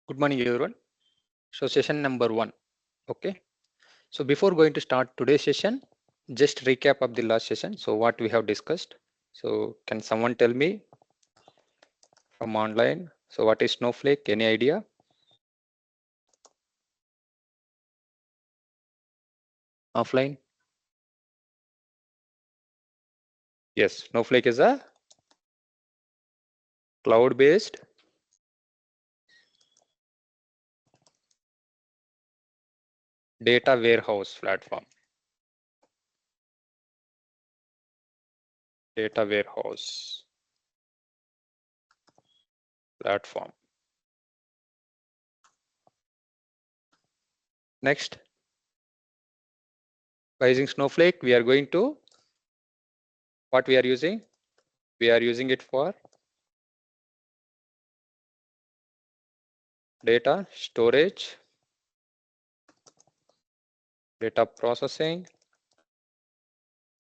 Good morning, everyone. So session number 1. Okay. So before going to start today's session, just recap of the last session. So what we have discussed. So can someone tell me from online? So what is Snowflake? Any idea? Offline? Yes, Snowflake is a cloud-based data warehouse platform. Data warehouse platform. Next, by using Snowflake, we are going to what we are using? We are using it for data storage, data processing,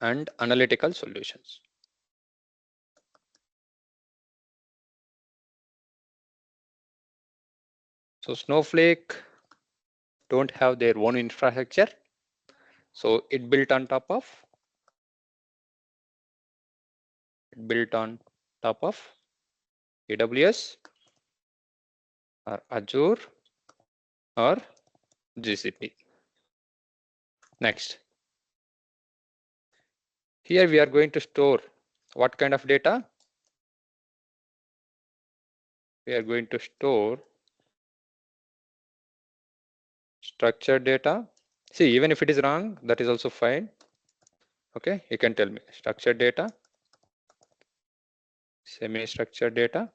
and analytical solutions. So Snowflake don't have their own infrastructure. So it built on top of AWS or Azure or GCP. Next, here we are going to store what kind of data? We are going to store structured data. See, even if it is wrong, that is also fine. Okay, you can tell me structured data, semi-structured data,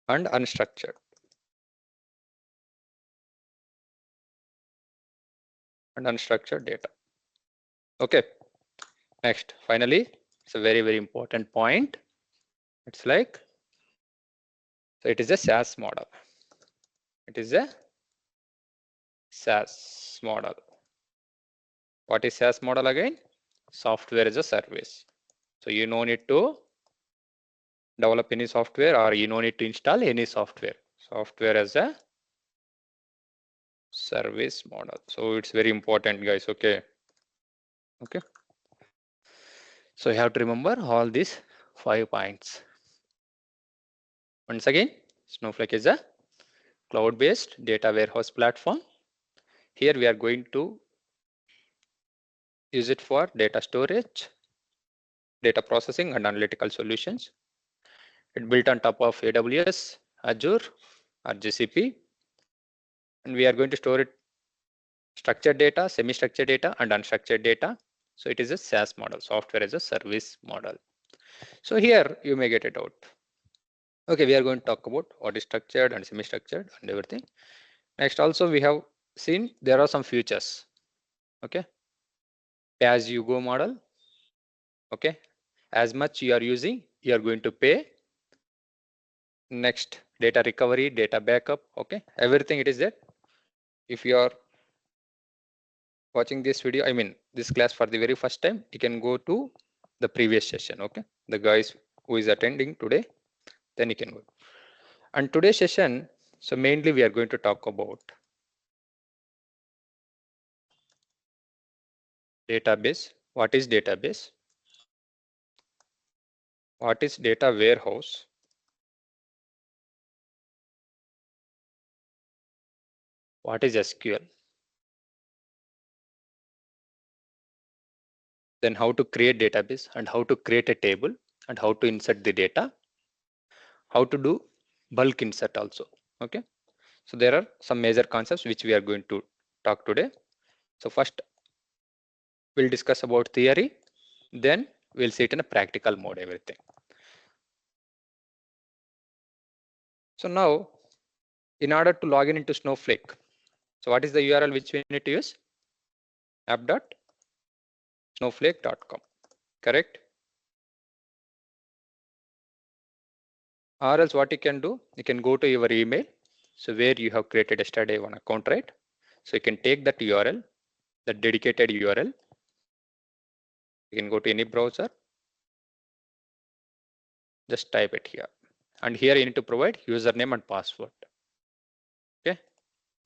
and unstructured. Data. Okay, next, finally, it's a very, very important point. It's like, so it is a SaaS model. It is a SaaS model. What is SaaS model again? Software as a service. So you no need to develop any software or you no need to install any software. Software as a service model. So it's very important, guys. Okay. Okay. So you have to remember all these 5 points. Once again, Snowflake is a cloud-based data warehouse platform. Here we are going to use it for data storage, data processing, and analytical solutions. It built on top of AWS, Azure, or GCP, and we are going to store it structured data, semi-structured data, and unstructured data. So it is a SaaS model, software as a service model. So here you may get it out. Okay, we are going to talk about what is structured and semi-structured and everything. Next, also we have seen there are some features. Okay, pay-as-you-go model. Okay, as much you are using, you are going to pay. Next, data recovery, data backup. Okay, everything it is there. If you are watching this video, I mean this class for the very first time, you can go to the previous session. Okay, the guys who is attending today, then you can go. And today's session, so mainly we are going to talk about database. What is database? What is data warehouse? What is SQL? Then how to create database and how to create a table and how to insert the data, how to do bulk insert also. Okay, so there are some major concepts which we are going to talk today. So first we'll discuss about theory, then we'll see it in a practical mode, everything. So now in order to log in into Snowflake, so what is the URL which we need to use? app.snowflake.com, correct? Or else what you can do, you can go to your email, so where you have created yesterday one account, right? So you can take that URL, the dedicated URL. You can go to any browser, just type it here, And here you need to provide username and password. Okay,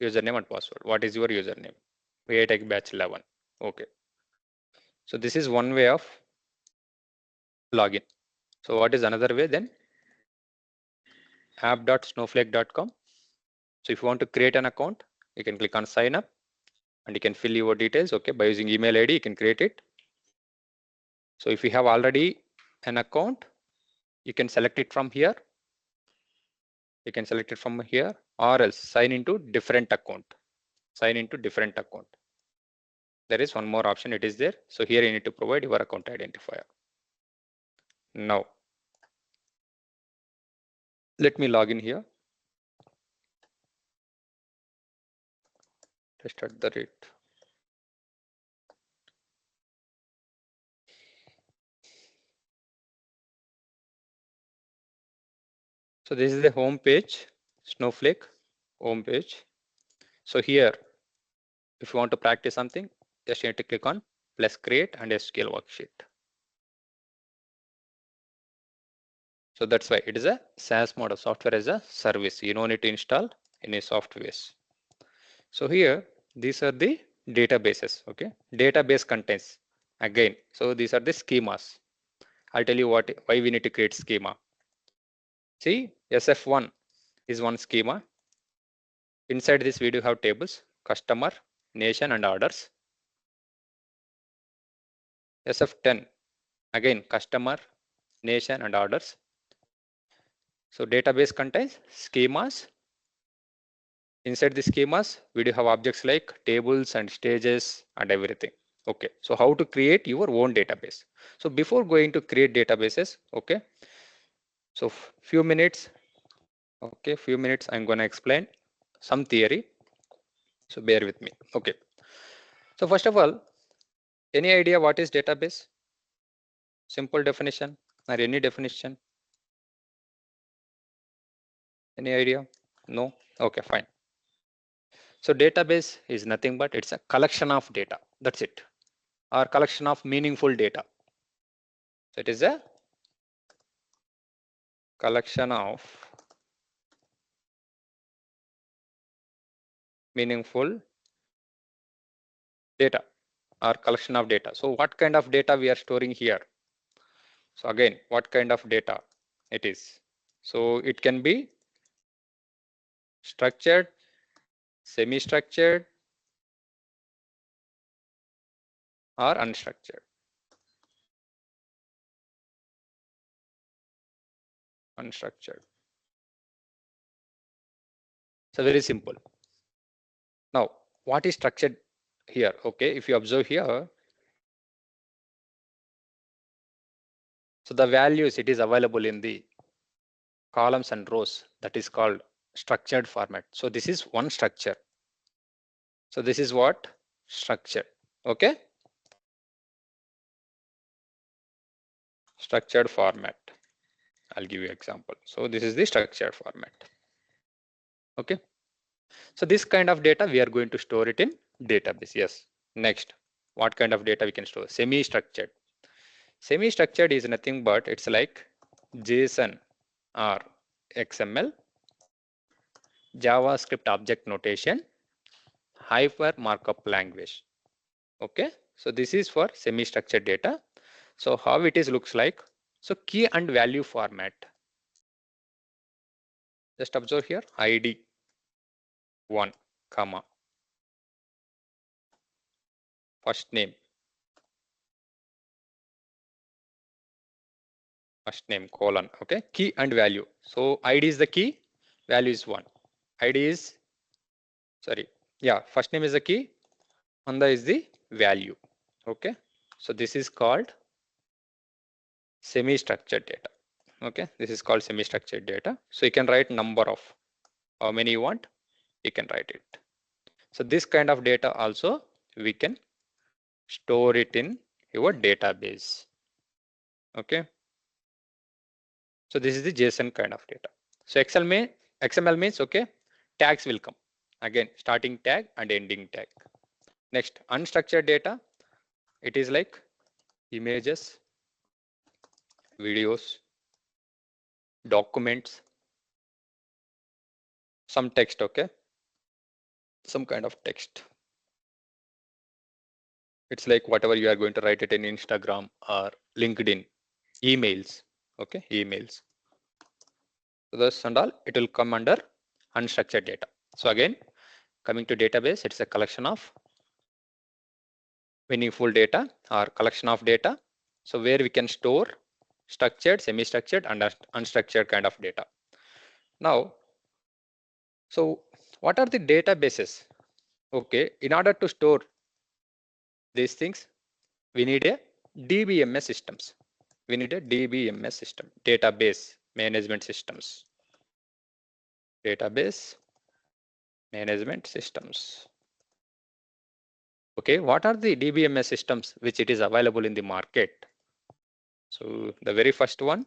username and password. What is your username? Tech batch 11. Okay. So this is one way of login. So what is another way then? app.snowflake.com. So if you want to create an account, you can click on sign up and you can fill your details. Okay, by using email ID, you can create it. So if you have already an account, you can select it from here. You can select it from here, or else sign into different account. Sign into different account. There is one more option, it is there. So here you need to provide your account identifier. Now, let me log in here. Test at the rate. So this is the home page, Snowflake home page. So here, if you want to practice something, just need to click on plus create and SQL worksheet. So that's why it is a SaaS model, software as a service. You don't need to install any softwares. So here, these are the databases. Okay, database contains again. So these are the schemas. I'll tell you why we need to create schema. See, SF1 is one schema. Inside this we do have tables, customer, nation and orders. SF10, again customer, nation and orders. So database contains schemas. Inside the schemas, we do have objects like tables and stages and everything. Okay, so how to create your own database? So before going to create databases, okay, so few minutes, okay, few minutes I'm going to explain some theory. So bear with me. Okay, so first of all, any idea what is database? Simple definition or any definition? Any idea? No? Okay, fine. So database is nothing but it's a collection of data. That's it. Or collection of meaningful data. So it is a collection of meaningful data or collection of data. So what kind of data we are storing here? So again, what kind of data it is? So it can be structured, semi-structured, or unstructured. Unstructured. So very simple. Now, what is structured here? Okay, if you observe here, so the values it is available in the columns and rows, that is called structured format. So this is one structure. So this is what? Structured. Okay. Structured format. I'll give you example. So this is the structured format. Okay. So this kind of data we are going to store it in database. Yes. Next, what kind of data we can store? Semi-structured. Semi-structured is nothing but it's like JSON or XML, JavaScript object notation, hyper markup language. Okay. So this is for semi-structured data. So how it is looks like? So key and value format. Just observe here, ID 1, comma, first name, colon, okay, key and value. So ID is the key, value is 1. ID is, sorry, yeah, first name is the key, Manda is the value. Okay, so this is called semi-structured data. Okay, this is called semi-structured data. So you can write number of how many you want, you can write it. So this kind of data also we can store it in your database. Okay. So this is the JSON kind of data. So XML means okay, tags will come. Again, starting tag and ending tag. Next, unstructured data. It is like images, videos, documents, some text, okay? Some kind of text. It's like whatever you are going to write it in Instagram or LinkedIn, emails, okay? Emails. So this and all, it will come under unstructured data. So again, coming to database, it's a collection of meaningful data or collection of data. So where we can store structured, semi-structured, and unstructured kind of data. Now, so what are the databases? Okay, in order to store these things, we need a DBMS systems. We need a DBMS system, database management systems. Database management systems. Okay, what are the DBMS systems which it is available in the market? So the very first one,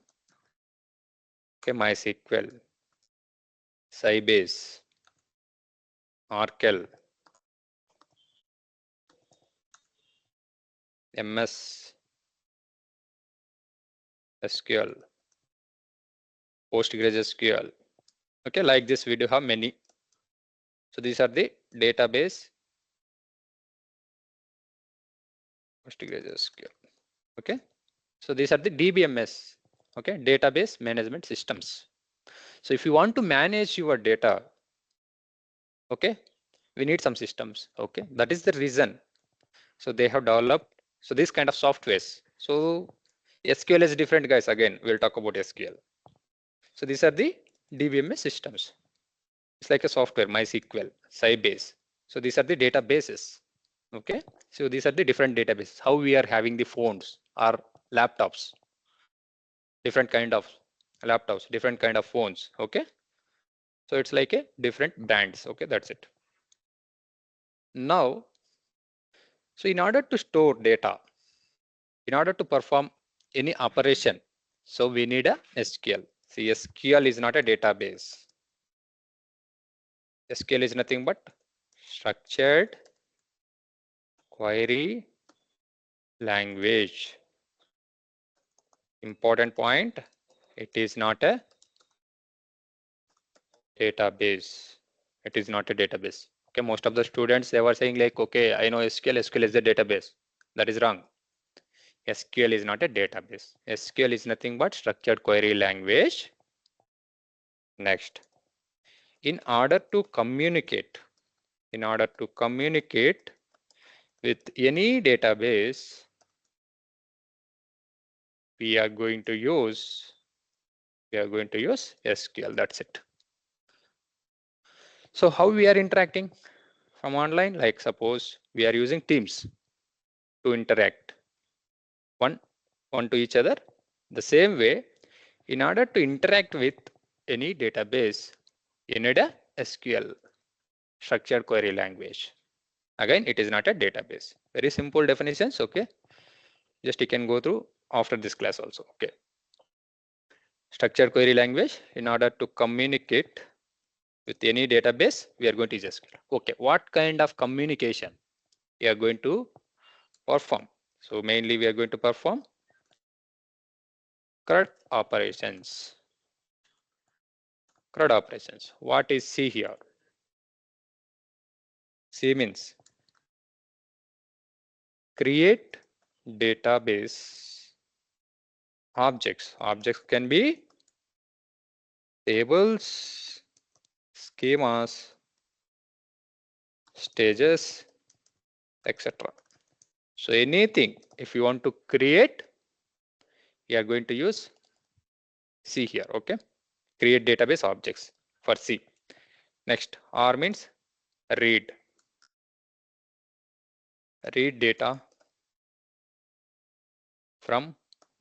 okay, MySQL, Sybase, Oracle, MS SQL, PostgreSQL. Okay, like this we do have many. So these are the database PostgreSQL. Okay, so these are the DBMS. Okay, database management systems. So if you want to manage your data, okay, we need some systems. Okay, that is the reason. So they have developed so this kind of softwares. So SQL is different, guys. Again, we'll talk about SQL. So these are the DBMS systems. It's like a software, MySQL, Sybase. So these are the databases. Okay, so these are the different databases. How we are having the phones or laptops, different kind of laptops, different kind of phones. Okay, so it's like a different brands. Okay, that's it. Now, so in order to store data, in order to perform any operation, so we need a SQL. See, SQL is not a database. SQL is nothing but structured query language. Important point, it is not a database. It is not a database. Okay, most of the students, they were saying like, okay, I know SQL, SQL is the database. That is wrong. SQL is not a database. SQL is nothing but structured query language. Next, in order to communicate with any database, we are going to use SQL. That's it. So how we are interacting from online? Like suppose we are using Teams to interact one to each other. The same way, in order to interact with any database, you need a SQL, structured query language. Again, it is not a database. Very simple definitions. Okay, just you can go through after this class also. Okay, structured query language. In order to communicate with any database, we are going to use SQL. Okay, what kind of communication we are going to perform? So mainly we are going to perform CRUD operations. CRUD operations. What is C here? C means create database objects. Objects can be tables, schemas, stages, etc. So anything, if you want to create, you are going to use C here. Okay, create database objects for C. Next, R means read data from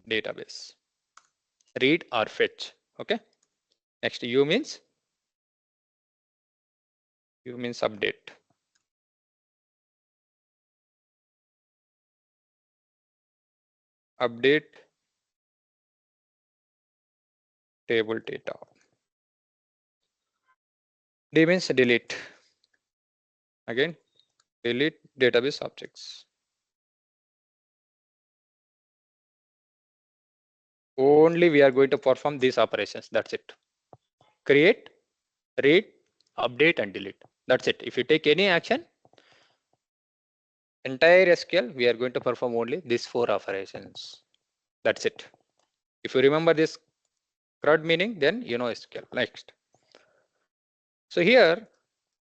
database, read or fetch. Okay, next U means update. Update table data. D means delete. Again, delete database objects. Only we are going to perform these operations. That's it. Create, read, update and delete. That's it. If you take any action, entire SQL, we are going to perform only these 4 operations. That's it. If you remember this CRUD meaning, then you know SQL. Next. So here,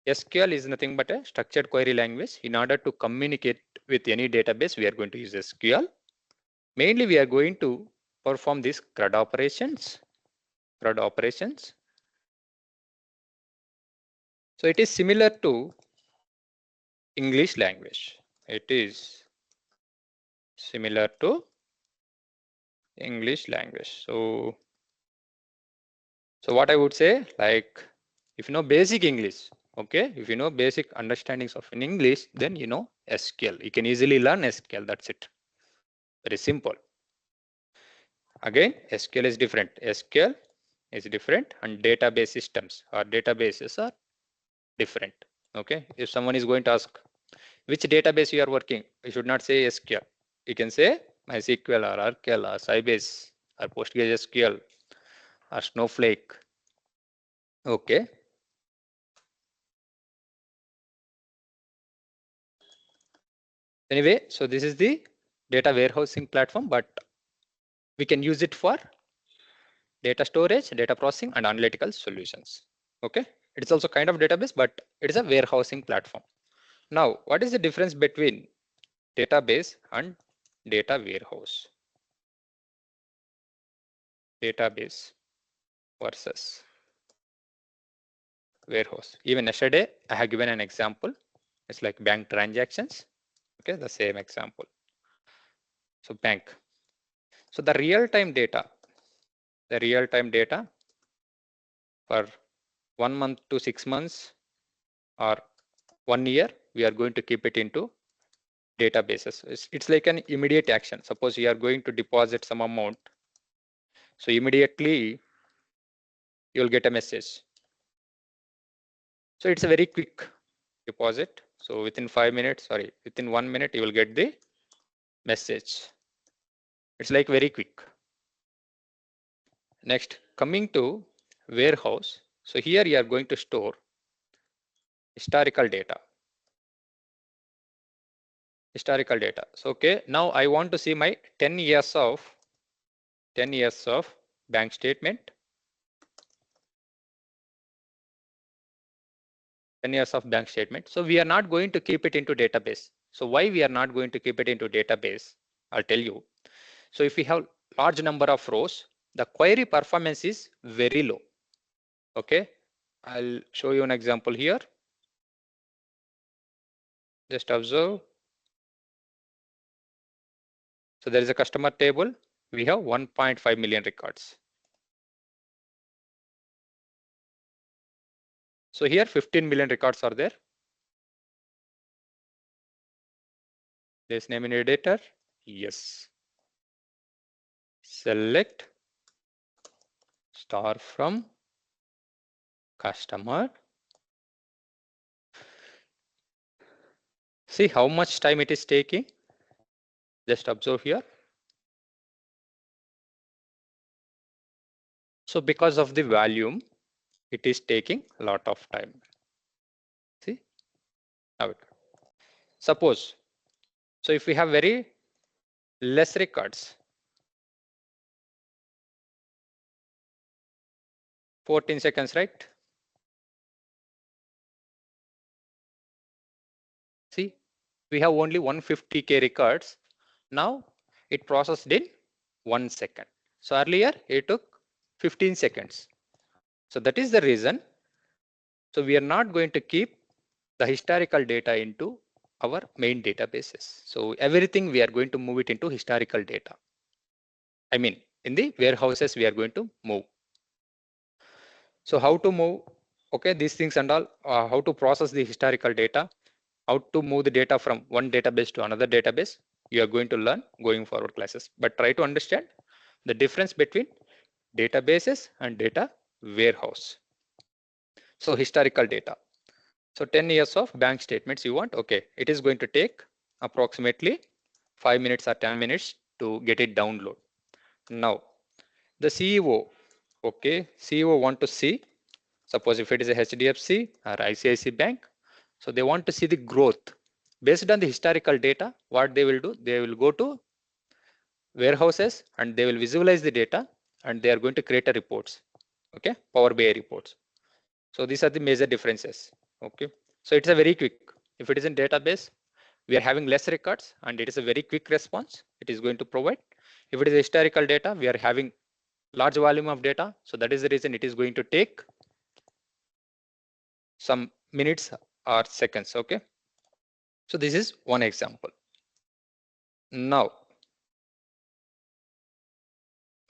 SQL is nothing but a structured query language. In order to communicate with any database, we are going to use SQL. Mainly, we are going to perform these CRUD operations. CRUD operations. So it is similar to English language. It is similar to English language. So what I would say, like, if you know basic English, okay, if you know basic understandings of in English, then you know SQL. You can easily learn SQL. That's it. Very simple. Again, SQL is different. SQL is different, and database systems or databases are different. Okay. If someone is going to ask which database you are working, you should not say SQL. You can say MySQL or Oracle or Sybase or PostgreSQL or Snowflake. Okay. Anyway, so this is the data warehousing platform, but we can use it for data storage, data processing, and analytical solutions. Okay. It's also kind of database, but it is a warehousing platform. Now, what is the difference between database and data warehouse? Database versus warehouse. Even yesterday, I have given an example. It's like bank transactions. Okay, the same example. So bank. So the real-time data for 1 month to 6 months or 1 year, we are going to keep it into databases. It's like an immediate action. Suppose you are going to deposit some amount. So immediately you'll get a message. So it's a very quick deposit. So within 5 minutes, within 1 minute, you will get the message. It's like very quick. Next, coming to warehouse. So here you are going to store historical data. So okay, now I want to see my 10 years of bank statement. 10 years of bank statement. So we are not going to keep it into database. So why we are not going to keep it into database? I'll tell you. So if we have large number of rows, the query performance is very low. Okay, I'll show you an example here. Just observe. So there is a customer table. We have 1.5 million records. So here 15 million records are there. This name in editor. Yes. Select star from customer. See how much time it is taking. Just observe here. So because of the volume, it is taking a lot of time. See, now suppose, so if we have very less records, 14 seconds, right? See, we have only 150K records. Now it processed in 1 second. So earlier it took 15 seconds. So that is the reason. So we are not going to keep the historical data into our main databases. So everything we are going to move it into historical data. I mean, in the warehouses we are going to move. So how to move? Okay, these things and all, how to process the historical data, how to move the data from one database to another database, you are going to learn going forward classes. But try to understand the difference between databases and data warehouse. So historical data. So 10 years of bank statements you want. Okay, it is going to take approximately 5 minutes or 10 minutes to get it download. Now the CEO, okay, CEO want to see Suppose if it is a HDFC or ICICI Bank, so they want to see the growth. Based on the historical data, what they will do, they will go to warehouses and they will visualize the data and they are going to create a reports. Okay, Power BI reports. So these are the major differences. Okay, so it's a very quick. If it is in database, we are having less records and it is a very quick response it is going to provide. If it is historical data, we are having large volume of data. So that is the reason it is going to take some minutes or seconds. Okay, so this is one example. Now,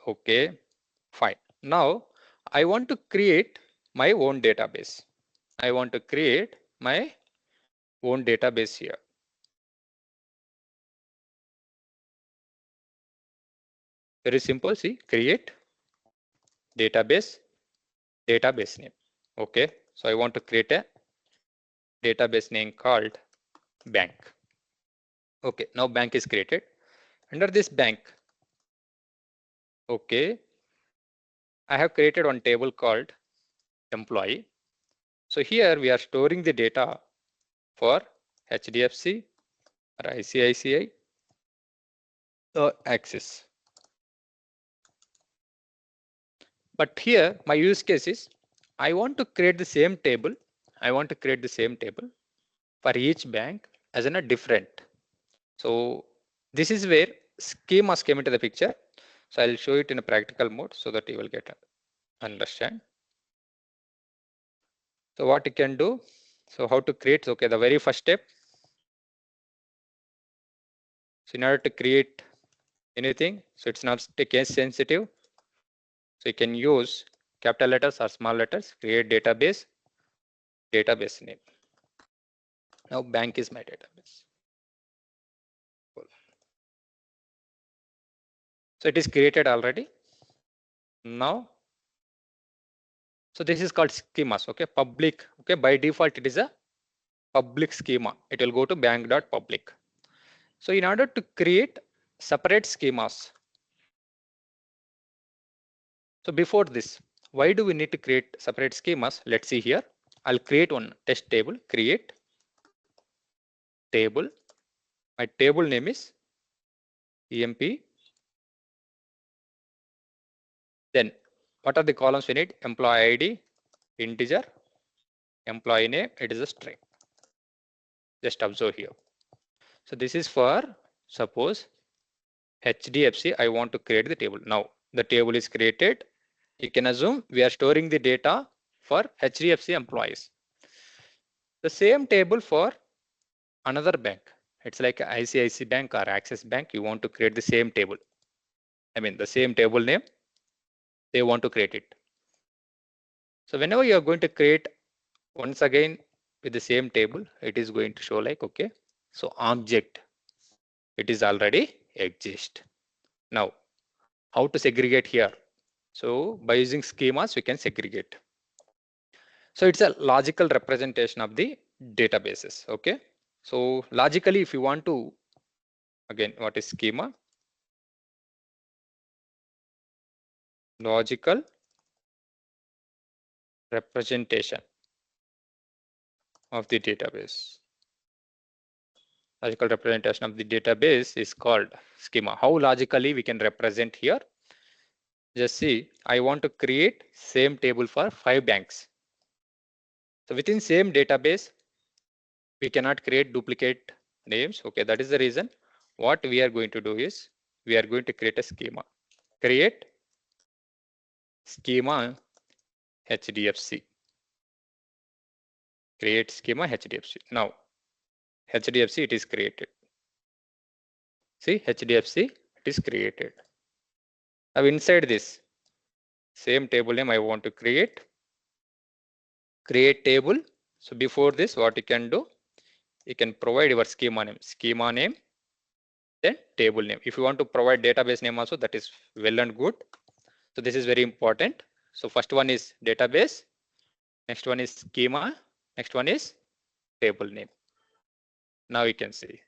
okay, fine. Now I want to create my own database. I want to create my own database here. Very simple. See, create database name. Okay, so I want to create a database name called bank. Okay, now bank is created. Under this bank, okay, I have created one table called employee. So here we are storing the data for HDFC or ICICI or Axis. But here my use case is I want to create the same table. I want to create the same table for each bank as in a different. So this is where schemas came into the picture. So I'll show it in a practical mode so that you will get understand. So what you can do, so how to create, okay, the very first step. So in order to create anything, so it's not case sensitive. So you can use capital letters or small letters, create database name. Now bank is my database. Cool. So it is created already. Now, so this is called schemas, okay, public, okay, by default it is a public schema. It will go to bank.public. So in order to create separate schemas, so before this, why do we need to create separate schemas? Let's see here. I'll create one test table, create table. My table name is EMP. Then what are the columns we need? Employee ID, integer, employee name, it is a string. Just observe here. So this is for suppose HDFC, I want to create the table. Now the table is created. You can assume we are storing the data for HDFC employees. The same table for another bank. It's like ICICI Bank or Axis Bank. You want to create the same table. I mean the same table name. They want to create it. So whenever you are going to create once again with the same table, it is going to show like, okay, so object, it is already exist. Now, how to segregate here? So by using schemas, we can segregate. So it's a logical representation of the databases. Okay. So logically, if you want to, again, what is schema? Logical representation of the database. Logical representation of the database is called schema. How logically we can represent here? Just see, I want to create same table for 5 banks. So within same database, we cannot create duplicate names. Okay, that is the reason. What we are going to do is we are going to create a schema. Create schema HDFC. Create schema HDFC. Now HDFC it is created. See HDFC it is created. Now inside this same table name I want to create table. So before this what you can do, you can provide your schema name, then table name. If you want to provide database name also, that is well and good. So this is very important. So first one is database, next one is schema, next one is table name. Now you can see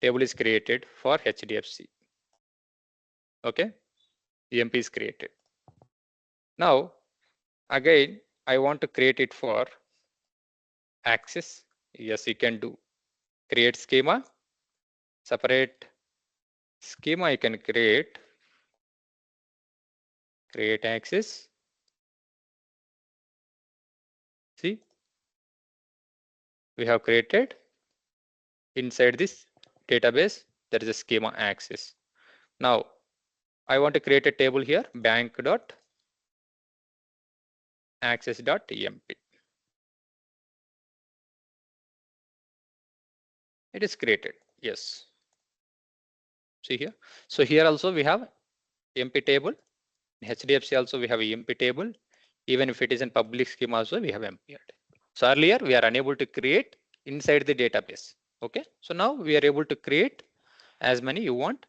table is created for HDFC. Okay, EMP is created. Now, again, I want to create it for axis. Yes, you can do. Create schema, separate schema you can create axis. See, we have created inside this database, there is a schema axis. Now, I want to create a table here, bank.access.emp. It is created. Yes. See here. So here also we have empty table. In HDFC also we have a empty table. Even if it is in public schema also we have empty. So earlier we are unable to create inside the database. Okay. So now we are able to create as many you want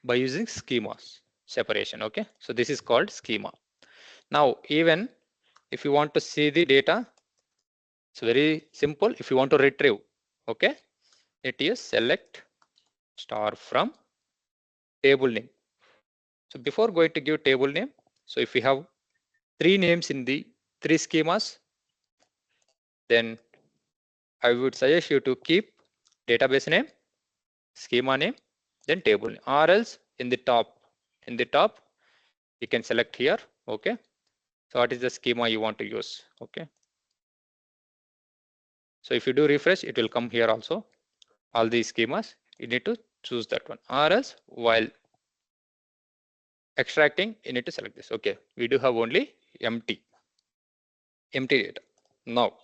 by using schemas separation. Okay. So this is called schema. Now even if you want to see the data, it's very simple. If you want to retrieve, okay, it is select star from table name. So before going to give table name, so if we have three names in the three schemas, then I would suggest you to keep database name, schema name, then table name, or else in the top you can select here. Okay, so what is the schema you want to use? Okay, so if you do refresh, it will come here also. All these schemas, you need to choose that one, or else while extracting, you need to select this. Okay, we do have only empty data. Now,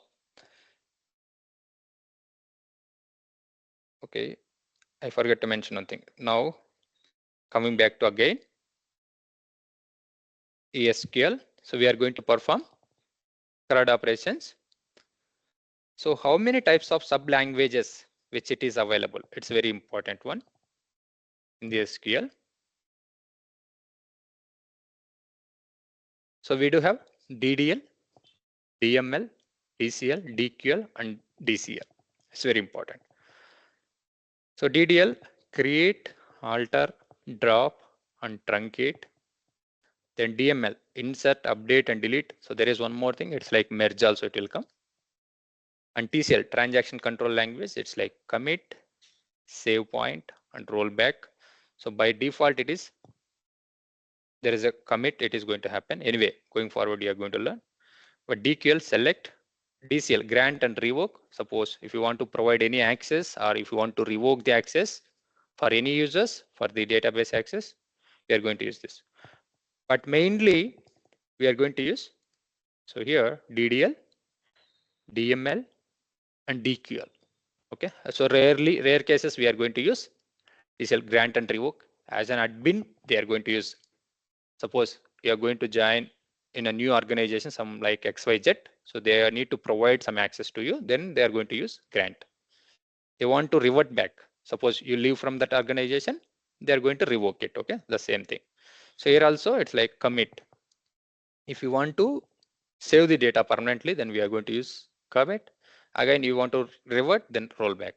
okay, I forgot to mention one thing. Now, coming back to again SQL. So we are going to perform CRUD operations. So how many types of sub languages which it is available? It's a very important one in the SQL. So we do have DDL, DML, DCL, DQL, and DCL. It's very important. So DDL, create, alter, drop, and truncate. Then DML, insert, update, and delete. So there is one more thing. It's like merge also it will come. And TCL, transaction control language. It's like commit, save point, and roll back. So by default, it is there is a commit. It is going to happen anyway. Going forward, you are going to learn. But DQL, select, DCL, grant and revoke. Suppose if you want to provide any access or if you want to revoke the access for any users for the database access, we are going to use this. But mainly we are going to use, so here DDL, DML, and DQL. Okay, so rare cases we are going to use DCL, grant and revoke. As an admin, they are going to use. Suppose you are going to join in a new organization, some like XYZ, so they need to provide some access to you. Then they are going to use grant. They want to revert back. Suppose you leave from that organization, they are going to revoke it. Okay, the same thing. So here also it's like commit. If you want to save the data permanently, then we are going to use commit. Again, you want to revert, then roll back.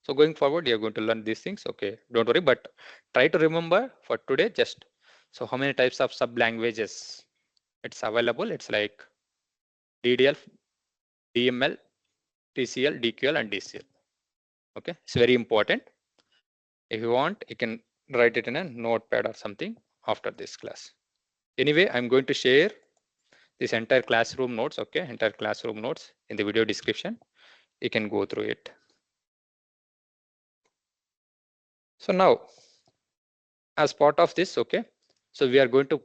So going forward, you're going to learn these things. Okay, don't worry, but try to remember for today just. So how many types of sub languages it's available? It's like DDL, DML, TCL, DQL, and DCL. Okay, it's very important. If you want, you can write it in a notepad or something after this class. Anyway, I'm going to share this entire classroom notes. Okay, entire classroom notes in the video description. You can go through it. So now, as part of this, okay, so we are going to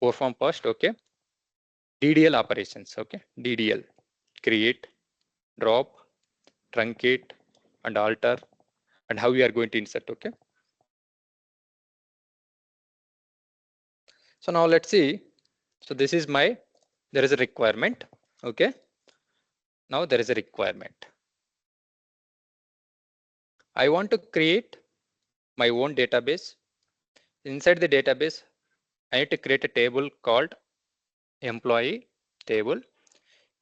perform first, okay, DDL operations. Okay, DDL, create, drop, truncate, and alter, and how we are going to insert. Okay, so now let's see. So this is my, there is a requirement. Okay, now there is a requirement. I want to create my own database. Inside the database, I need to create a table called employee table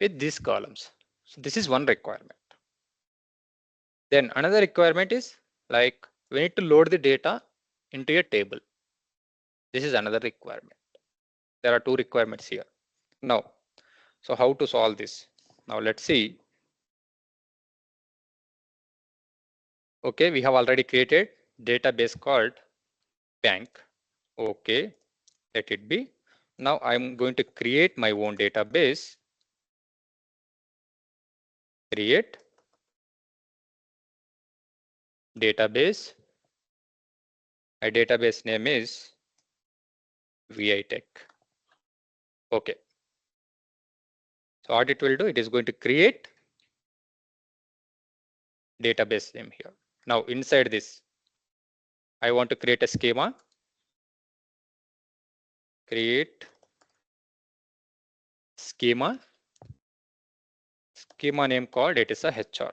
with these columns. So this is one requirement. Then another requirement is like we need to load the data into a table. This is another requirement. There are two requirements here. Now, so how to solve this? Now let's see. Okay, we have already created database called bank. Okay, let it be. Now I'm going to create my own database. Create database. My database name is VITech. Okay. So what it will do, it is going to create database name here. Now inside this, I want to create a schema. Create schema. Schema name called it is a HR.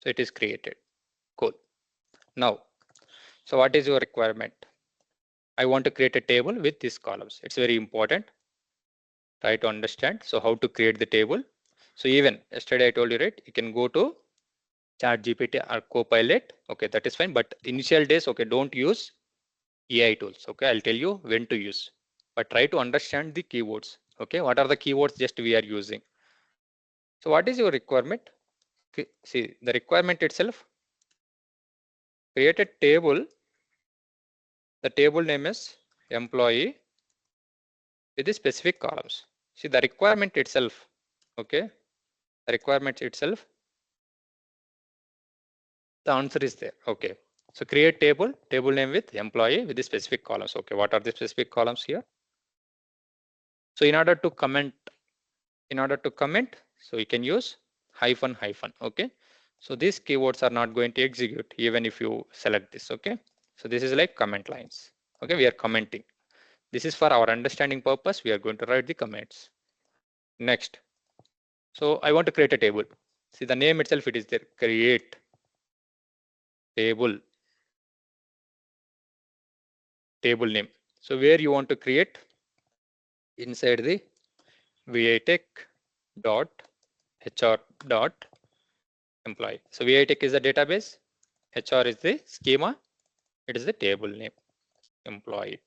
So it is created. Cool. Now, so what is your requirement? I want to create a table with these columns. It's very important. Try to understand. So how to create the table. So even yesterday I told you, right? You can go to ChatGPT or Copilot. Okay, that is fine. But initial days, okay, don't use AI tools. Okay, I'll tell you when to use. But try to understand the keywords. Okay, what are the keywords just we are using? So what is your requirement? See the requirement itself. Create a table. The table name is employee with the specific columns. See the requirement itself. Okay, the requirement itself. The answer is there. Okay. So create table name with employee with the specific columns. Okay, what are the specific columns here? So in order to comment, so you can use hyphen. Okay. So these keywords are not going to execute even if you select this. Okay. So this is like comment lines. Okay, we are commenting. This is for our understanding purpose. We are going to write the comments. Next. So I want to create a table. See the name itself, it is there. Create table name. So where you want to create? Inside the VITech dot HR dot employee. So VITech is the database, HR is the schema, it is the table name, employee.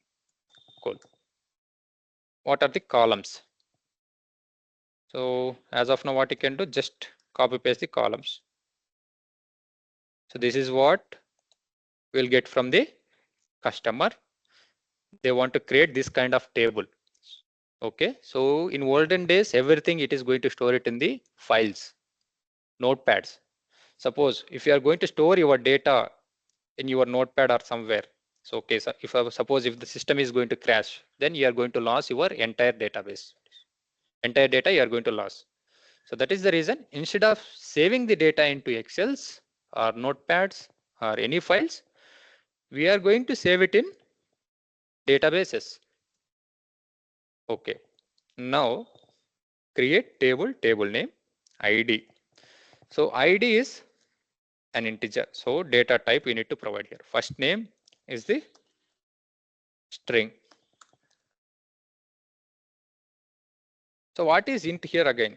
Cool. What are the columns? So as of now, what you can do, just copy paste the columns. So this is what we'll get from the customer. They want to create this kind of table. Okay, so in olden days, everything it is going to store it in the files, notepads. Suppose if you are going to store your data in your notepad or somewhere. So okay, so if suppose if the system is going to crash, then you are going to lose your entire database. Entire data you are going to lose. So that is the reason instead of saving the data into Excels or notepads or any files, we are going to save it in databases. Okay. Now create table name, ID. So ID is an integer. So data type we need to provide here. First name is the string. So what is int here again?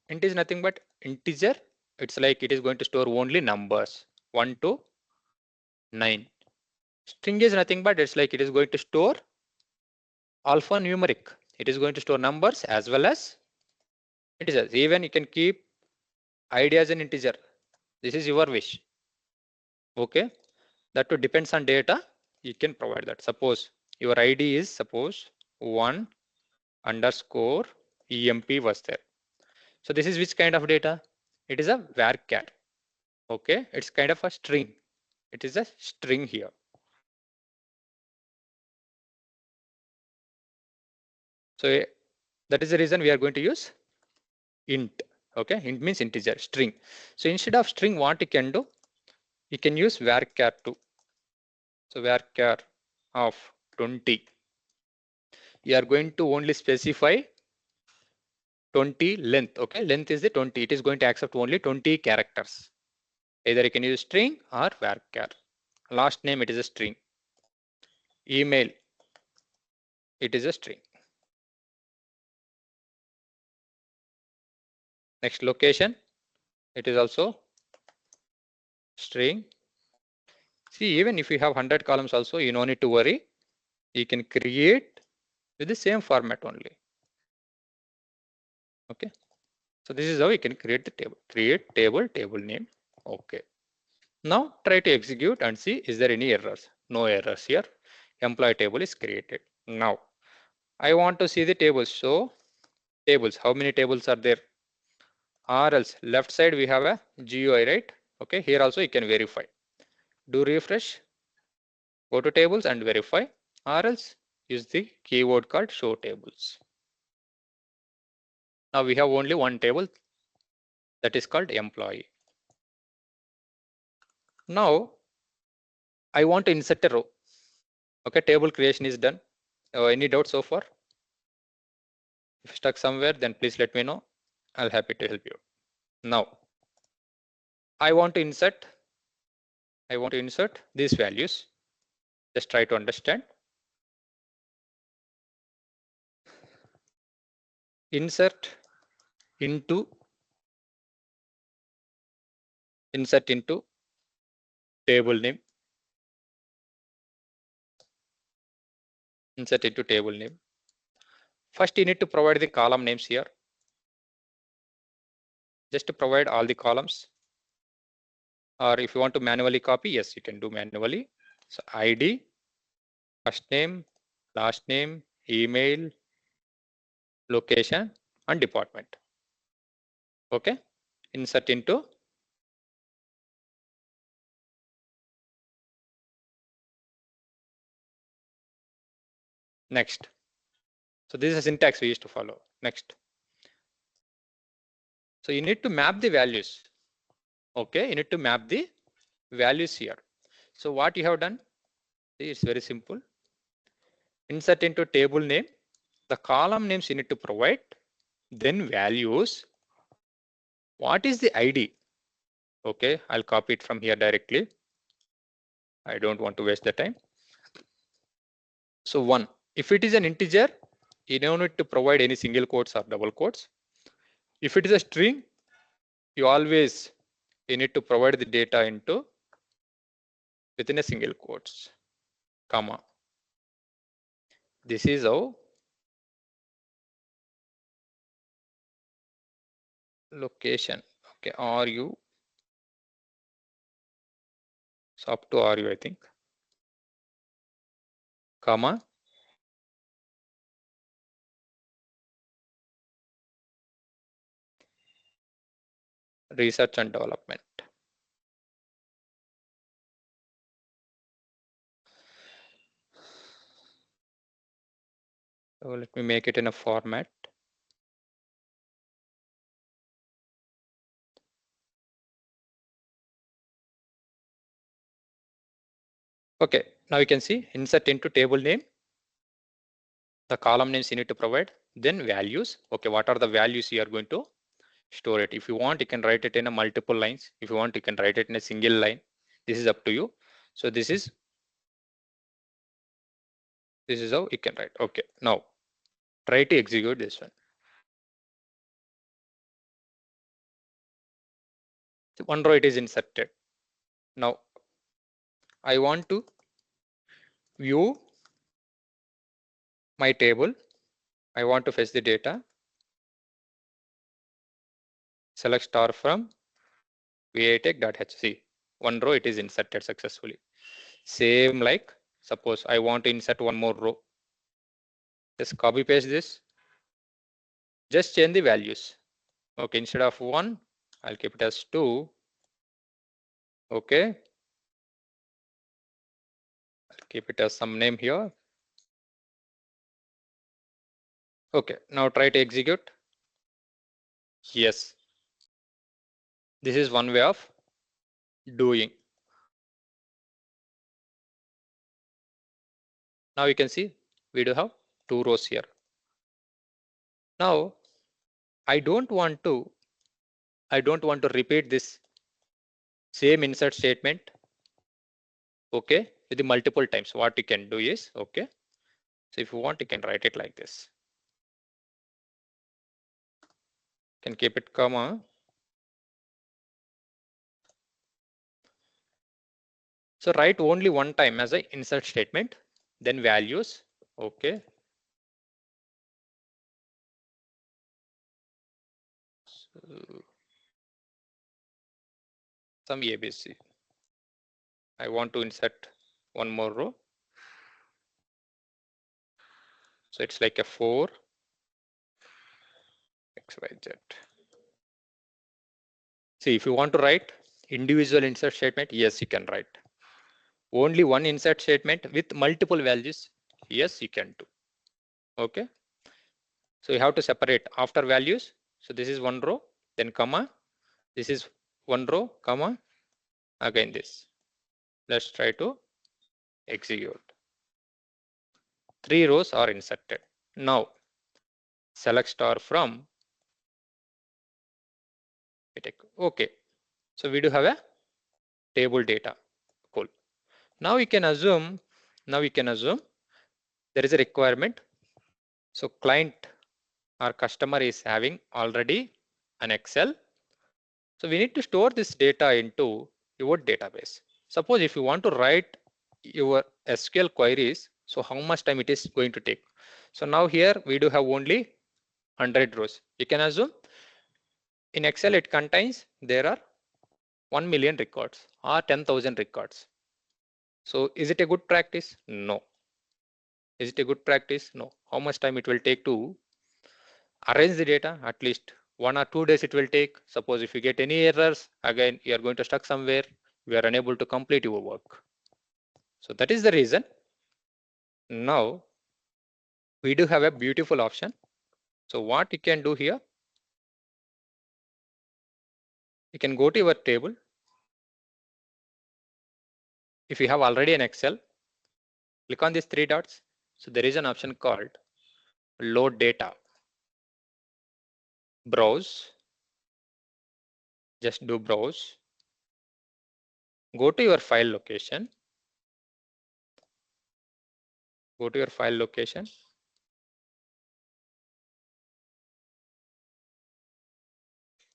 Int is nothing but integer. It's like it is going to store only numbers 1 to 9. String is nothing but it's like it is going to store alphanumeric. It is going to store numbers as well as integers. Even you can keep ID as an integer. This is your wish. Okay. That too depends on data. You can provide that. Suppose your ID is suppose 1 underscore emp was there. So this is which kind of data? It is a varchar. Okay, it's kind of a string. It is a string here. So that is the reason we are going to use int. Okay, int means integer, string. So instead of string, what you can do? You can use varchar2. So varchar of 20. You are going to only specify 20 length. Okay, length is the 20. It is going to accept only 20 characters. Either you can use string or varchar. Last name, it is a string. Email, it is a string. Next location, it is also string. See, even if you have 100 columns also, you no need to worry. You can create with the same format only. Okay. So this is how you can create the table. Create table, table name. Okay. Now try to execute and see, is there any errors? No errors here. Employee table is created. Now I want to see the tables. So tables, how many tables are there? Or else left side we have a GUI, right? Okay, here also you can verify. Do refresh, go to tables and verify, or else use the keyword called show tables. Now we have only one table, that is called employee. Now I want to insert a row. Okay, table creation is done. Any doubt so far? If stuck somewhere, then please let me know. I'll happy to help you. Now I want to insert these values. Just try to understand. Insert into table name. Insert into table name. First you need to provide the column names here. Just to provide all the columns. Or if you want to manually copy, yes, you can do manually. So ID, first name, last name, email, location, and department. Okay. Insert into next. So this is a syntax we used to follow. Next. So you need to map the values. Okay, you need to map the values here. So what you have done, it's very simple. Insert into table name, the column names you need to provide, then values. What is the ID? Okay, I'll copy it from here directly. I don't want to waste the time. So 1, if it is an integer, you don't need to provide any single quotes or double quotes. If it is a string, you need to provide the data into within a single quotes, comma. This is how location. Okay, RU. So up to RU, I think, comma. Research and development. So let me make it in a format. Okay, now you can see insert into table name. The column names you need to provide, then values. Okay, what are the values you are going to store it? If you want, you can write it in a multiple lines. If you want, you can write it in a single line. This is up to you. So this is how you can write. Okay, now try to execute this one. One row it is inserted. Now I want to view my table. I want to fetch the data. Select star from vatech.hc. One row it is inserted successfully. Same like, suppose I want to insert one more row. Just copy paste this. Just change the values. Okay, instead of 1, I'll keep it as 2. Okay. I'll keep it as some name here. Okay, now try to execute. Yes. This is one way of doing. Now you can see we do have 2 rows here. Now I don't want to repeat this same insert statement. Okay, with the multiple times. What you can do is, okay, so if you want, you can write it like this. Can keep it comma. So write only one time as a insert statement, then values. Okay. So, some ABC. I want to insert one more row. So it's like a 4 XYZ. See, if you want to write individual insert statement, yes, you can write. Only one insert statement with multiple values, yes, you can do. Okay. So you have to separate after values. So this is one row, then comma. This is one row, comma. Again this. Let's try to execute. 3 rows are inserted. Now select star from. Okay. So we do have a table data. Cool. Now we can assume. There is a requirement. So client or customer is having already an Excel. So we need to store this data into your database. Suppose if you want to write your SQL queries, so how much time it is going to take? So now here we do have only 100 rows. You can assume in Excel it contains there are 1 million records or 10,000 records. So is it a good practice? No. Is it a good practice? No. How much time it will take to arrange the data? At least 1 or 2 days it will take. Suppose if you get any errors, again you are going to stuck somewhere, we are unable to complete your work. So that is the reason. Now we do have a beautiful option. So what you can do here, you can go to your table. If you have already an Excel, click on these 3 dots. So there is an option called load data. Browse. Just do browse. Go to your file location. Go to your file location.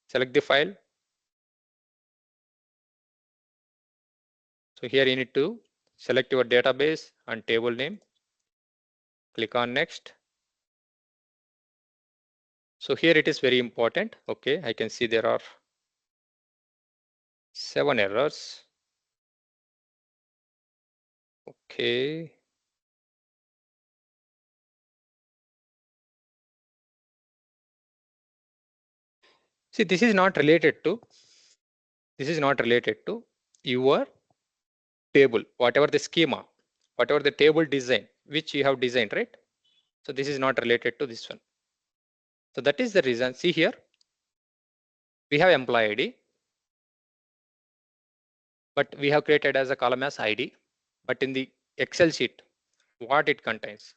Select the file. So here you need to select your database and table name. Click on next. So here it is very important. Okay, I can see there are 7 errors. Okay. See, this is not related to your table, whatever the schema, whatever the table design which you have designed, right? So this is not related to this one. So that is the reason. See here, we have employee ID, but we have created as a column as ID. But in the Excel sheet, what it contains?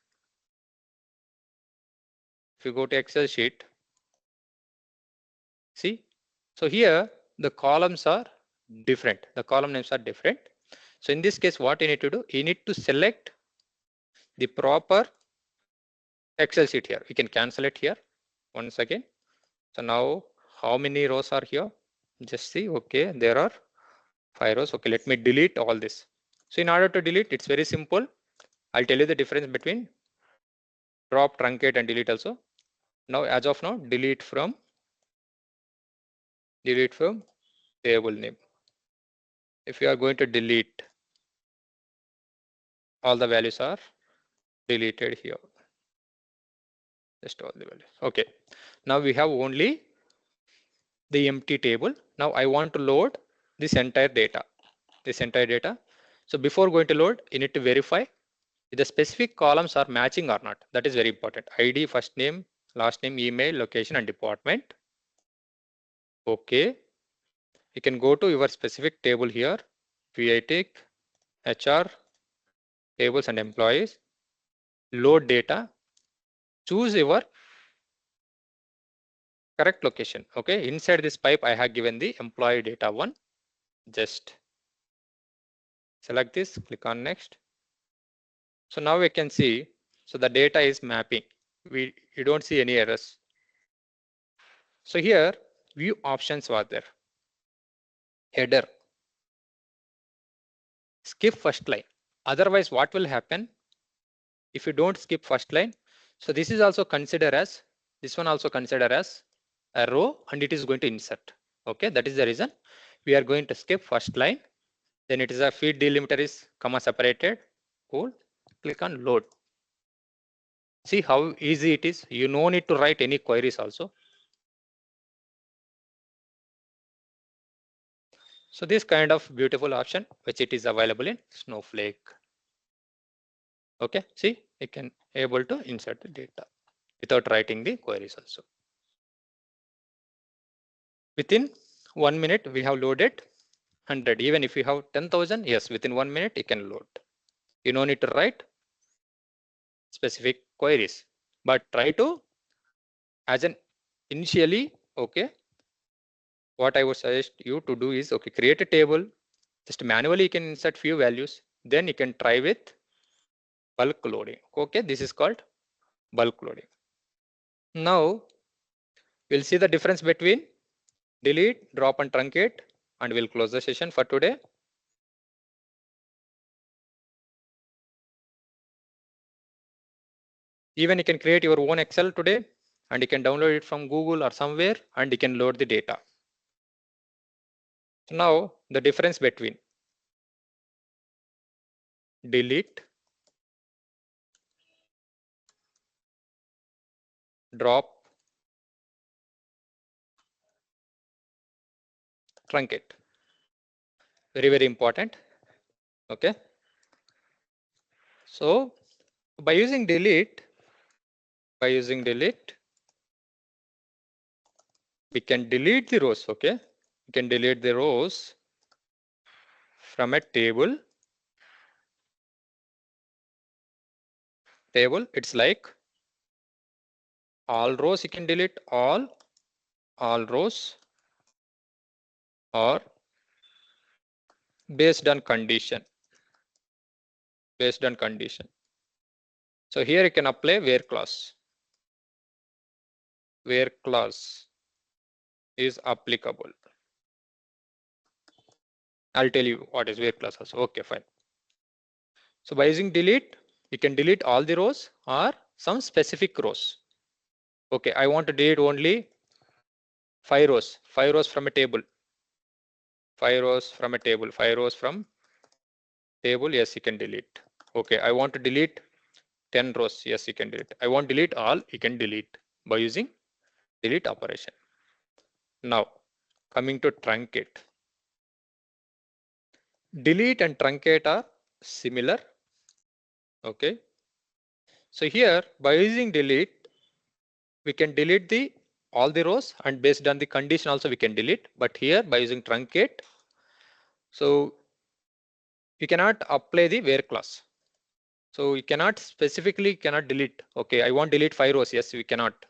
If you go to Excel sheet, see, so here the columns are different. The column names are different. So in this case, what you need to do? You need to select the proper Excel sheet here. We can cancel it here once again. So now how many rows are here? Just see. Okay, there are 5 rows. Okay, let me delete all this. So in order to delete, it's very simple. I'll tell you the difference between drop, truncate, and delete also. Now, as of now, delete from table name. If you are going to delete, all the values are deleted here. Just all the values. Okay. Now we have only the empty table. Now I want to load this entire data. So before going to load, you need to verify if the specific columns are matching or not. That is very important. ID, first name, last name, email, location, and department. Okay. You can go to your specific table here. VITIC, HR, tables and employees. Load data. Choose your correct location. Okay. Inside this pipe, I have given the employee data one. Just select this, click on next. So now we can see, so the data is mapping. You don't see any errors. So here view options were there. Header, skip first line. Otherwise, what will happen if you don't skip first line? So this is also considered as, this one also considered as a row, and it is going to insert. Okay, that is the reason we are going to skip first line. Then it is a feed delimiter is comma separated. Cool. Click on load. See how easy it is. You no need to write any queries also. So this kind of beautiful option which it is available in Snowflake. Okay, see, you can able to insert the data without writing the queries also. Within 1 minute we have loaded 100. Even if you have 10,000, yes, within 1 minute you can load. You no need to write specific queries, but try to as an initially, okay, what I would suggest you to do is, okay, create a table, just manually you can insert few values, then you can try with bulk loading. Okay, this is called bulk loading. Now we'll see the difference between delete, drop and truncate, and we'll close the session for today. Even you can create your own Excel today and you can download it from Google or somewhere and you can load the data. So now the difference between delete, drop, truncate. Very, very important. Okay. So by using delete, we can delete the rows. Okay. We can delete the rows from a table. It's like all rows you can delete, all rows, or based on condition. So here you can apply where clause. Where clause is applicable. I'll tell you what is where clause also. Okay, fine. So by using delete, you can delete all the rows or some specific rows. Okay, I want to delete only 5 rows from a table. 5 rows from a table, 5 rows from table, yes, you can delete. Okay, I want to delete 10 rows, yes, you can delete. I want to delete all, you can delete by using delete operation. Now, coming to truncate. Delete and truncate are similar. Okay. So here by using delete, we can delete all the rows and based on the condition also we can delete. But here by using truncate, so you cannot apply the where clause. So you cannot specifically delete. Okay, I want to delete 5 rows. Yes, we cannot.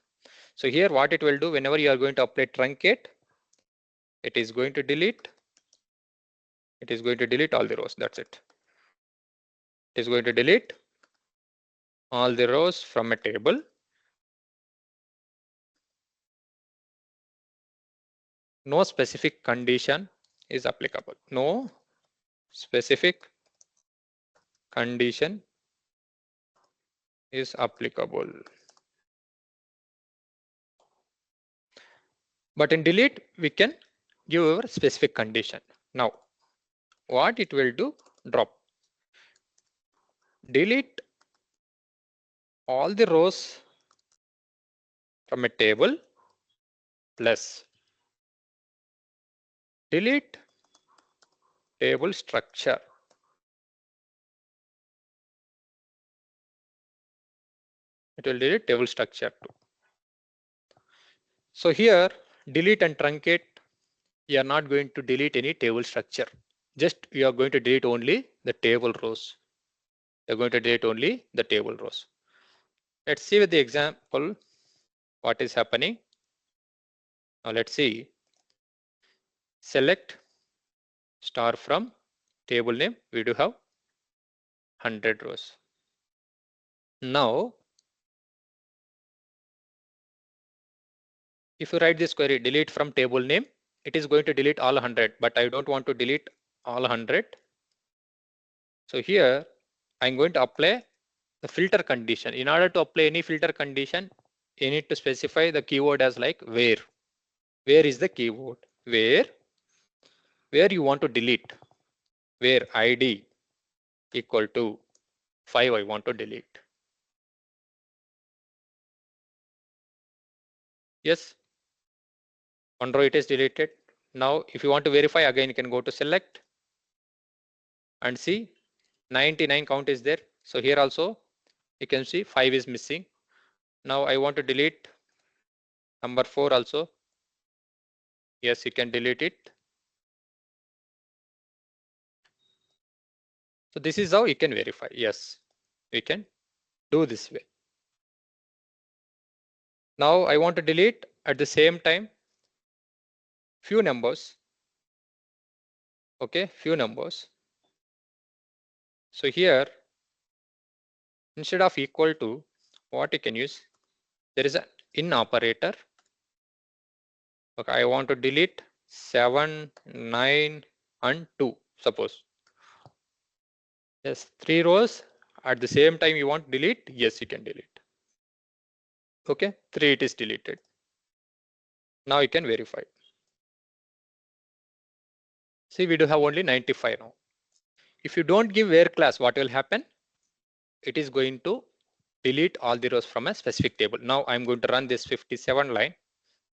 So here what it will do, whenever you are going to apply truncate, it is going to delete. It is going to delete all the rows. That's it. It is going to delete all the rows from a table. No specific condition is applicable. No specific condition is applicable. But in delete, we can give our specific condition. Now, what it will do, drop. Delete all the rows from a table plus delete table structure. It will delete table structure too. So here, delete and truncate, you are not going to delete any table structure. Just you are going to delete only the table rows. You are going to delete only the table rows. Let's see with the example what is happening. Now let's see. Select star from table name. We do have 100 rows. Now If you write this query, delete from table name, it is going to delete all 100, but I don't want to delete all 100. So here I'm going to apply the filter condition. In order to apply any filter condition, you need to specify the keyword as like where. Where is the keyword? Where you want to delete. Where ID equal to 5 I want to delete. Yes, one row it is deleted. Now if you want to verify again, you can go to select and see 99 count is there. So here also you can see 5 is missing. Now I want to delete number 4 also. Yes, you can delete it. So this is how you can verify. Yes, we can do this way. Now I want to delete at the same time few numbers. Okay, few numbers. So here instead of equal to, what you can use, there is an in operator. Okay, I want to delete 7, 9 and 2, suppose. Yes, 3 rows at the same time you want to delete. Yes, you can delete. Okay, 3 it is deleted. Now you can verify. See, we do have only 95 now. If you don't give where class, what will happen? It is going to delete all the rows from a specific table. Now I'm going to run this 57 line.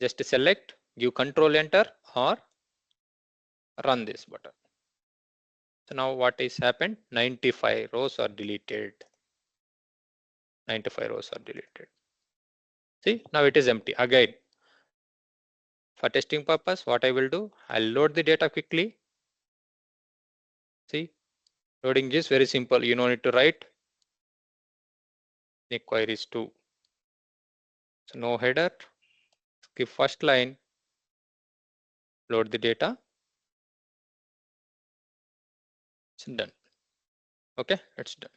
Just select, give control enter or run this button. So now what is happened? 95 rows are deleted. 95 rows are deleted. See, now it is empty. Again, for testing purpose, what I will do, I'll load the data quickly. See, loading is very simple. You don't need to write the queries too. So no header, skip first line, load the data. It's done. Okay, it's done.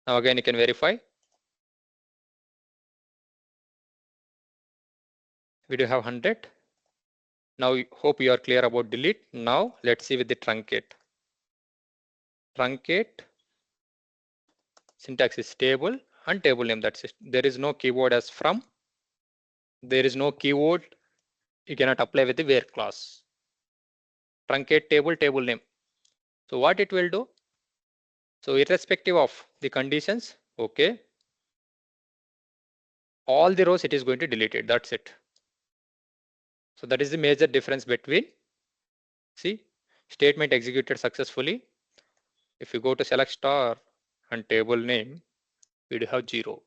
Now again, you can verify. We do have 100. Now hope you are clear about delete. Now let's see with the truncate. Truncate syntax is table and table name. That's it. There is no keyword as from. There is no keyword. You cannot apply with the where clause. Truncate table, table name. So what it will do? So irrespective of the conditions, okay, all the rows it is going to delete it. That's it. So that is the major difference between, see, statement executed successfully. If you go to select star and table name, we do have 0.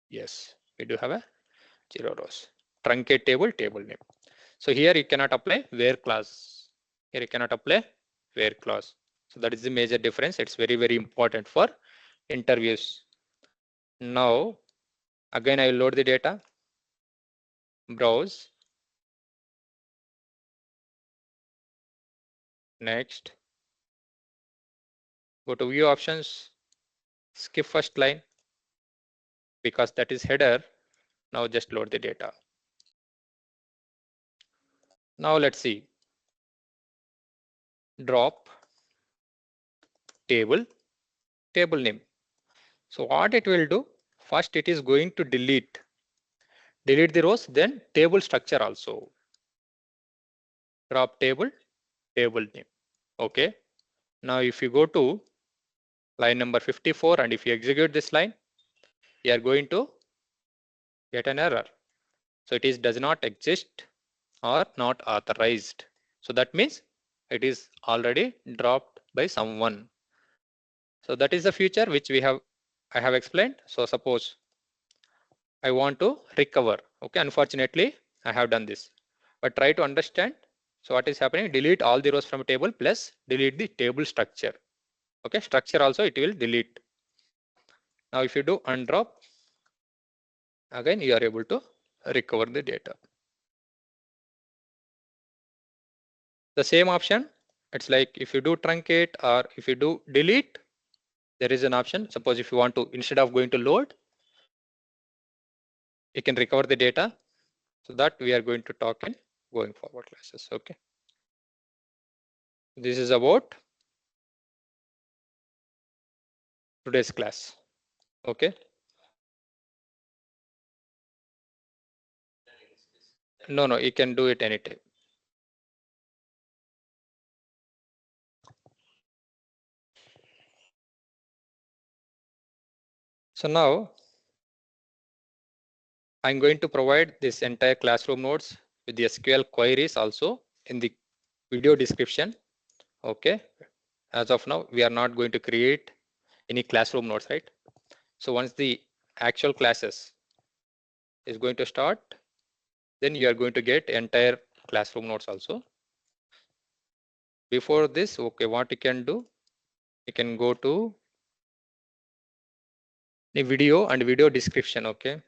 Yes, we do have a 0 rows. Truncate table, table name. So here you cannot apply where clause. Here you cannot apply where clause. So that is the major difference. It's very, very important for interviews. Now, again, I will load the data, browse, next, go to view options, skip first line because that is header. Now just load the data. Now let's see, drop table, table name. So what it will do, first it is going to delete the rows, then table structure also. Drop table, table name. Okay. Now if you go to line number 54 and if you execute this line, you are going to get an error. So it is does not exist or not authorized. So that means it is already dropped by someone. So that is the feature which I have explained. So suppose I want to recover. Okay, unfortunately I have done this, but try to understand. So what is happening? Delete all the rows from a table plus delete the table structure. Okay, structure also it will delete. Now if you do undrop, again you are able to recover the data. The same option, it's like if you do truncate or if you do delete, there is an option. Suppose if you want to, instead of going to load, you can recover the data. So that we are going to talk in going forward classes. Okay. This is about today's class. Okay. No, you can do it anytime. So now I'm going to provide this entire classroom notes with the SQL queries also in the video description. Okay. As of now, we are not going to create any classroom notes, right? So once the actual classes is going to start, then you are going to get entire classroom notes also. Before this, okay, what you can do, you can go to the video and video description. Okay,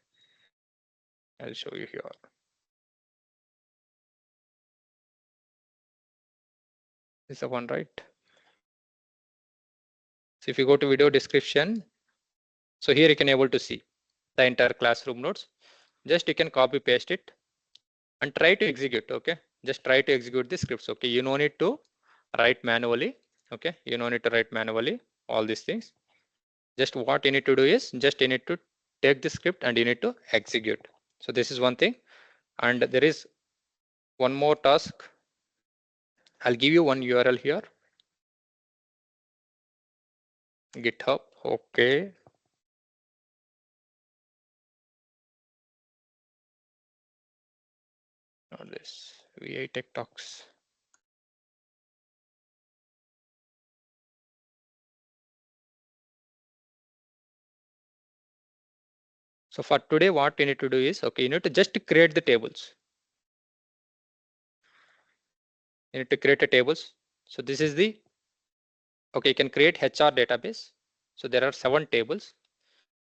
I'll show you here. This is the one, right? So if you go to video description, so here you can able to see the entire classroom notes. Just you can copy paste it and try to execute. Okay, just try to execute the scripts. Okay, you no need to write manually. Okay, you no need to write manually all these things. Just what you need to do is just you need to take the script and you need to execute. So this is one thing, and there is one more task. I'll give you one URL here. GitHub. Okay. Not this. VI Tech Talks. So for today, what you need to do is, okay, you need to just create the tables. You need to create a tables. So this is the, okay, you can create HR database. So there are 7 tables.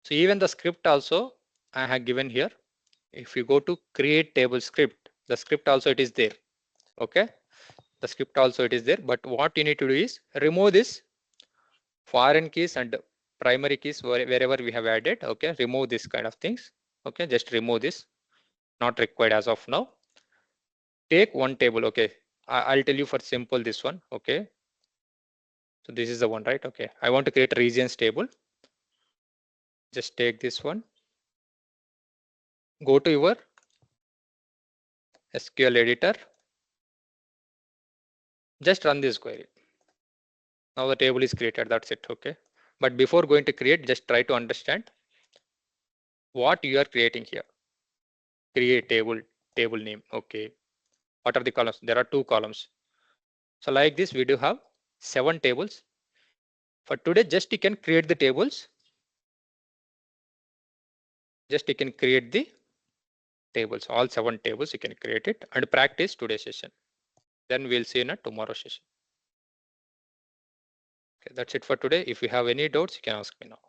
So even the script also I have given here. If you go to create table script, the script also it is there. Okay. The script also it is there. But what you need to do is remove this foreign keys and primary keys wherever we have added. Okay. Remove this kind of things. Okay. Just remove this. Not required as of now. Take one table. Okay. I'll tell you for simple this one. Okay. So this is the one, right? Okay. I want to create a regions table. Just take this one. Go to your SQL editor. Just run this query. Now the table is created. That's it. Okay. But before going to create, just try to understand what you are creating here. Create table name. Okay. What are the columns? There are 2 columns. So like this, we do have 7 tables. For today, just you can create the tables. Just you can create the tables, all 7 tables you can create it and practice today's session. Then we'll see in a tomorrow session. Okay, that's it for today. If you have any doubts, you can ask me now.